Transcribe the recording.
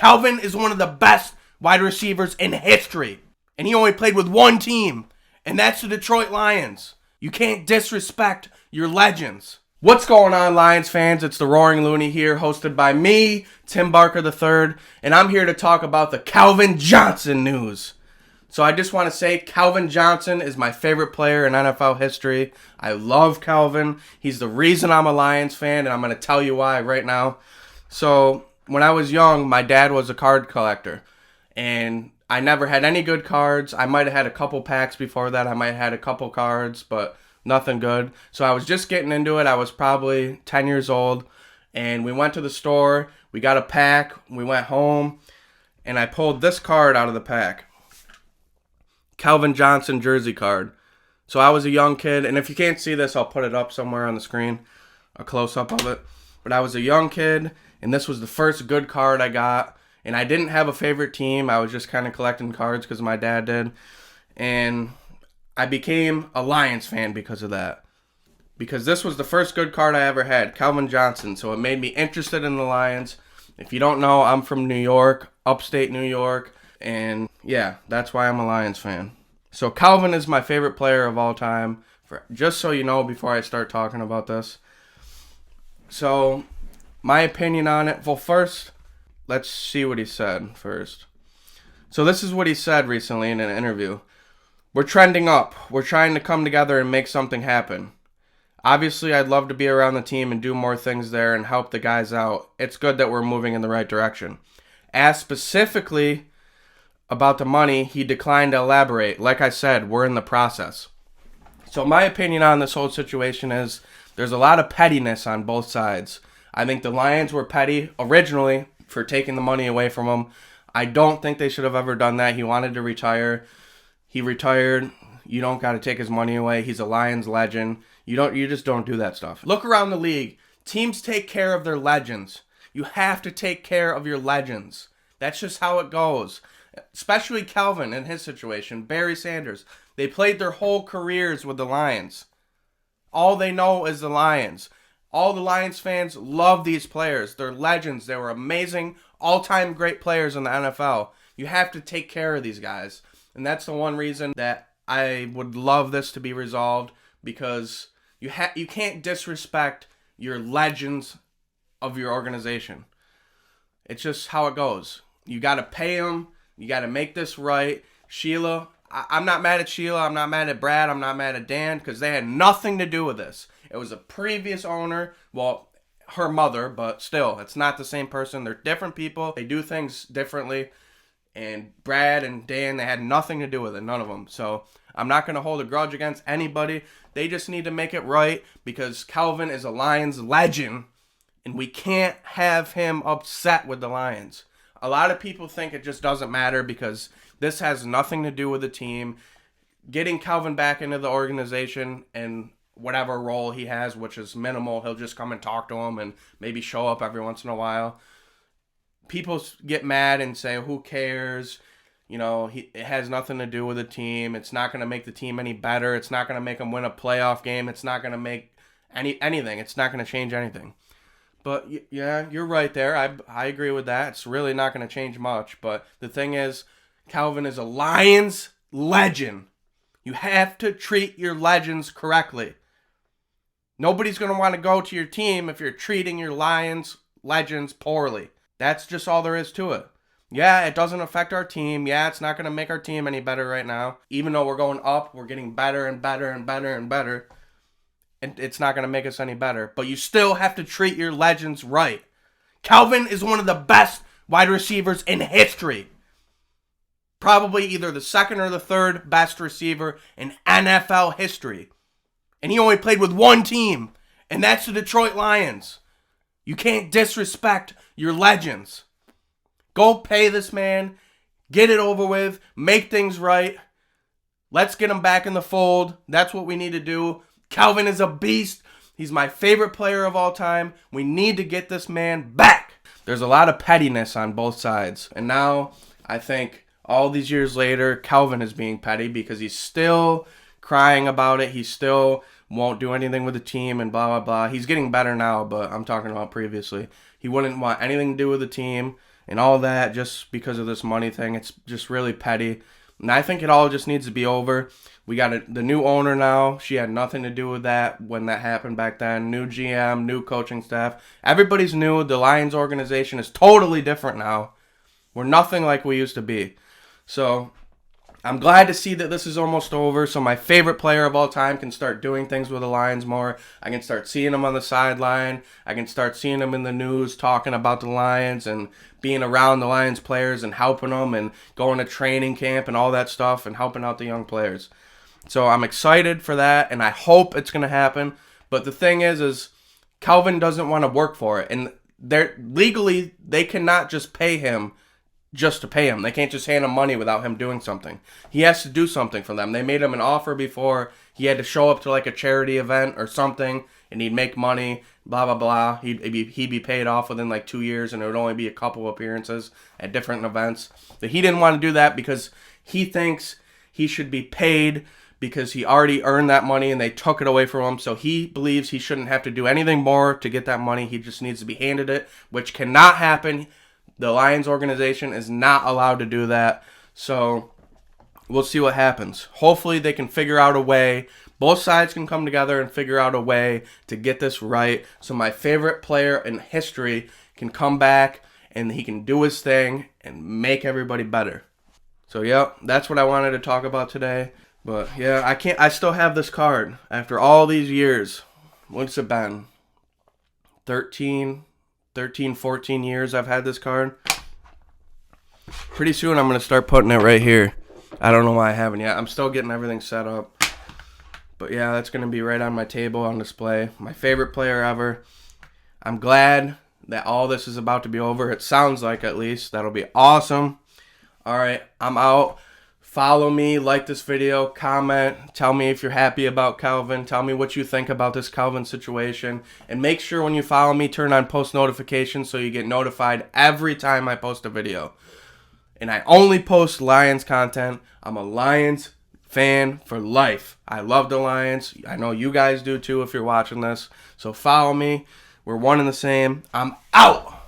Calvin is one of the best wide receivers in history. And he only played with one team, and that's the Detroit Lions. You can't disrespect your legends. What's going on, Lions fans? It's the Roaring Looney here, hosted by me, Tim Barker III, and I'm here to talk about the Calvin Johnson news. So I just want to say Calvin Johnson is my favorite player in NFL history. I love Calvin. He's the reason I'm a Lions fan, and I'm going to tell you why right now. So when I was young, my dad was a card collector, and I never had any good cards. I might have had a couple packs before that. I might have had a couple cards, but nothing good. So I was just getting into it. I was probably 10 years old, and we went to the store. We got a pack. We went home, and I pulled this card out of the pack. Calvin Johnson jersey card. So I was a young kid, and if you can't see this, I'll put it up somewhere on the screen, a close-up of it. But I was a young kid, and this was the first good card I got. And I didn't have a favorite team. I was just kind of collecting cards because my dad did. And I became a Lions fan because of that. Because this was the first good card I ever had, Calvin Johnson. So it made me interested in the Lions. If you don't know, I'm from New York, upstate New York. And yeah, that's why I'm a Lions fan. So Calvin is my favorite player of all time. Just so you know before I start talking about this. So my opinion on it. Well, first, let's see what he said first. So this is what he said recently in an interview. We're trending up. We're trying to come together and make something happen. Obviously, I'd love to be around the team and do more things there and help the guys out. It's good that we're moving in the right direction. Asked specifically about the money, he declined to elaborate. Like I said, we're in the process. So my opinion on this whole situation is there's a lot of pettiness on both sides. I think the Lions were petty originally for taking the money away from him. I don't think they should have ever done that. He wanted to retire. He retired. You don't got to take his money away. He's a Lions legend. You just don't do that stuff. Look around the league. Teams take care of their legends. You have to take care of your legends. That's just how it goes. Especially Calvin in his situation. Barry Sanders. They played their whole careers with the Lions. All they know is the Lions. All the Lions fans love these players. They're legends. They were amazing, all-time great players in the NFL. You have to take care of these guys. And that's the one reason that I would love this to be resolved, because you can't disrespect your legends of your organization. It's just how it goes. You got to pay them. You got to make this right. Sheila, I'm not mad at Sheila. I'm not mad at Brad. I'm not mad at Dan, because they had nothing to do with this. It was a previous owner, well, her mother, but still, it's not the same person. They're different people. They do things differently. And Brad and Dan, they had nothing to do with it, none of them. So I'm not going to hold a grudge against anybody. They just need to make it right, because Calvin is a Lions legend, and we can't have him upset with the Lions. A lot of people think it just doesn't matter because this has nothing to do with the team. Getting Calvin back into the organization and whatever role he has, which is minimal, he'll just come and talk to him and maybe show up every once in a while. People get mad and say, who cares? You know, it has nothing to do with the team. It's not going to make the team any better. It's not going to make them win a playoff game. It's not going to make anything. It's not going to change anything. But yeah, you're right there. I agree with that. It's really not going to change much. But the thing is, Calvin is a Lions legend. You have to treat your legends correctly. Nobody's going to want to go to your team if you're treating your Lions legends poorly. That's just all there is to it. Yeah, it doesn't affect our team. Yeah, it's not going to make our team any better right now. Even though we're going up, we're getting better and better and better and better. And it's not going to make us any better. But you still have to treat your legends right. Calvin is one of the best wide receivers in history. Probably either the second or the third best receiver in NFL history. And he only played with one team, and that's the Detroit Lions. You can't disrespect your legends. Go pay this man, get it over with, make things right. Let's get him back in the fold. That's what we need to do. Calvin is a beast. He's my favorite player of all time. We need to get this man back. There's a lot of pettiness on both sides. And now I think all these years later, Calvin is being petty because he's still crying about it. He still won't do anything with the team and blah, blah, blah. He's getting better now, but I'm talking about previously. He wouldn't want anything to do with the team, and all that just because of this money thing. It's just really petty. And I think it all just needs to be over. We got the new owner now. She had nothing to do with that when that happened back then. New GM, new coaching staff. Everybody's new. The Lions organization is totally different now. We're nothing like we used to be. So I'm glad to see that this is almost over, so my favorite player of all time can start doing things with the Lions more. I can start seeing him on the sideline. I can start seeing him in the news talking about the Lions and being around the Lions players and helping them and going to training camp and all that stuff and helping out the young players. So I'm excited for that, and I hope it's going to happen. But the thing is Calvin doesn't want to work for it, and legally they cannot just pay him just to pay him. They can't just hand him money without him doing something. He has to do something for them. They made him an offer before. He had to show up to like a charity event or something, and he'd make money, blah, blah, blah. He'd be paid off within like 2 years, and it would only be a couple appearances at different events. But he didn't want to do that because he thinks he should be paid because he already earned that money and they took it away from him. So he believes he shouldn't have to do anything more to get that money. He just needs to be handed it, which cannot happen. The Lions organization is not allowed to do that. So we'll see what happens. Hopefully they can figure out a way. Both sides can come together and figure out a way to get this right. So my favorite player in history can come back and he can do his thing and make everybody better. So yeah, that's what I wanted to talk about today. But yeah, I still have this card after all these years. What's it been? 13, 14 years I've had this card. Pretty soon I'm going to start putting it right here. I don't know why I haven't yet. I'm still getting everything set up. But yeah, that's going to be right on my table on display. My favorite player ever. I'm glad that all this is about to be over. It sounds like, at least. That'll be awesome. Alright, I'm out. Follow me, like this video, comment, tell me if you're happy about Calvin, tell me what you think about this Calvin situation, and make sure when you follow me, turn on post notifications so you get notified every time I post a video. And I only post Lions content. I'm a Lions fan for life. I love the Lions. I know you guys do too if you're watching this. So follow me. We're one and the same. I'm out.